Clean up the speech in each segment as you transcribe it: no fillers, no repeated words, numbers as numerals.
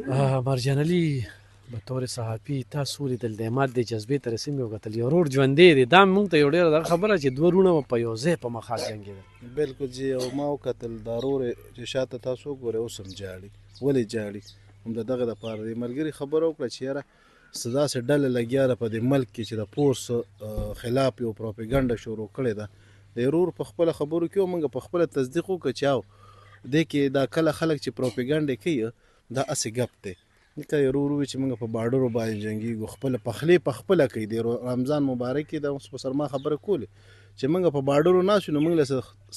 مرجان علي بطور صحافي تاسو ولیدل د مات د جذبې تر سیمې وکتل یو ورور ژوندی دی دا مونږ ته یو ډېره دغه خبره چې دوه وروڼه په یو ځای په مخال جنګېدل. بالکل جی او ما وکتل دا ورور چې شاته تاسو وګورئ اوس هم جاړي. ولې جاړي؟ هم د دغه دپاره د ملګري خبره وکړه چې یاره څه داسې ډله لګیا ده په دې ملک کې چې د پوس خلاف یو پروپیګنډه شروع کړې ده. د ورور په خپله خبرو کې موږ په خپله تصدیق وکړه چې او دې کې دا کله خلک چې پروپیګنډې کوي دا هسې ګپ دی. لکه یو ورور ووایي چې موږ په باډرو باندې جنګېږو، خپله پخلی په خپله کوي. د رمضان مبارک کې د اوس په سر ما خبره کولې چې موږ په باډرو ناست یو نو موږ له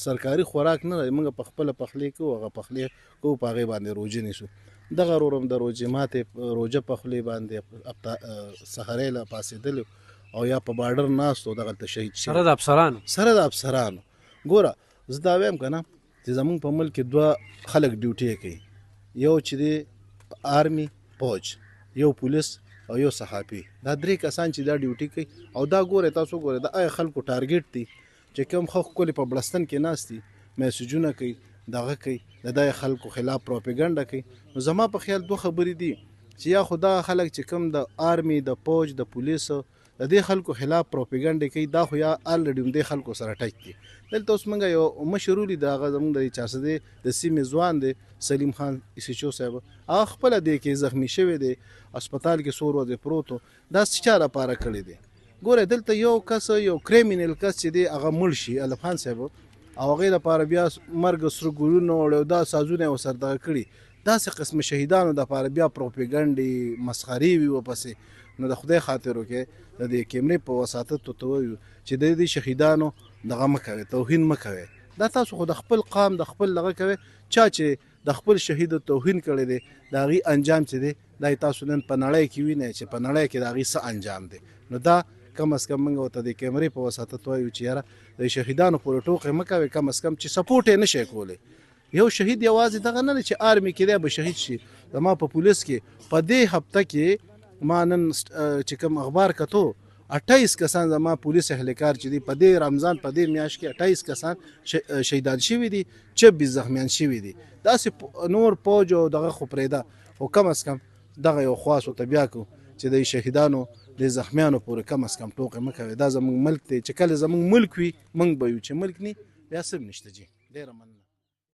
سرکاري خوراک نه لري، موږ په خپله پخلی کوو، هغه پخلی کوو په هغې باندې روژې نیسو. دغه ورور هم د روژې ماتې روژه پخلی باندې سحرۍ له پاڅېدلی او یا په باډر ناست و دغلته شهید شوی سره د افسرانو. ګوره زه دا وایم که نه چې زمونږ په ملک کې دوه خلک ډیوټي کوي، یو چې دی آرمي پوج، یو پولیس او یو صحافي. دا درې کسان چې دا ډیوټي کوي او دا ګوره تاسو ګوره د هغه خلکو ټارګېټ دی چې کوم خو ښکلې په بړستن کې ناست دي، میسجونه کوي، دغه کوي، د دغه خلکو خلاف پروپیګنډه کوي. نو زما په خیال دوه خبرې دي چې یا خو دغه خلک چې کوم د آرمي د پوج د پولیسو د دې خلکو خلاف پروپیګنډې کوي دا خو یا الریډي هم دې خلکو سره ټچ دي. دلته اوس موږ یو مشر ولید د هغه زموږ د چارسدې د سیمې ځوان دی سلیم خان ایسیچو صاحب، هغه خپله دې کې زخمی شوی دی، هسپتال کې څو ورځې پروت و. دا څه چا لپاره کړی دی؟ ګوره دلته یو کس یو کریمینل کس چې دی هغه مړ شي الف خان صاحب او هغې لپاره بیا مرګ سره ګلونه وړي دا سازونه یې ورسره دغه کړي. داسې قسم شهیدانو دپاره بیا پروپیګنډې مسخرې وي ورپسې. نو د خدای خاطر وکړئ د دې کیمرې په وساطت ته ووایو چې د دې شهیدانو دغه مه کوئ، توهین مه کوئ. دا تاسو خو د خپل قام د خپل دغه کوئ، چا چې د خپل شهید توهین کړی دی د هغې انجام چې دی دا تاسو نن په نړۍ کې وینئ چې په نړۍ کې د هغې څه انجام دی. نو دا کم از کم موږ ورته د کیمرې په وساطت وایو چې یاره د شهیدانو پورې ټوقې مه کوئ، کم از کم چې سپورټ یې نه شئ کولی. یو شهید یوازې دغه نه دی چې آرمي کې دی به شهید شي. زما په پولیس کې په دې هفته کې ما نن چې کوم اخبار کتو 28 کسان زما پولیس اهلکار چې دی په دې رمضان په دې میاشت کې 28 کسان شهیدان شوي دي، 26 زخمیان شوي دي. داسې نور پوج او دغه خو پرېږده خو کم از کم دغه یو خواص ورته بیا کړو چې د شهیدانو د زخمیانو پورې کم از کم ټوقې مه کوئ. دا زموږ ملک دی چې کله زموږ ملک وي موږ به یو، چې ملک نه بیا څه نشته. جي ډېره مننه.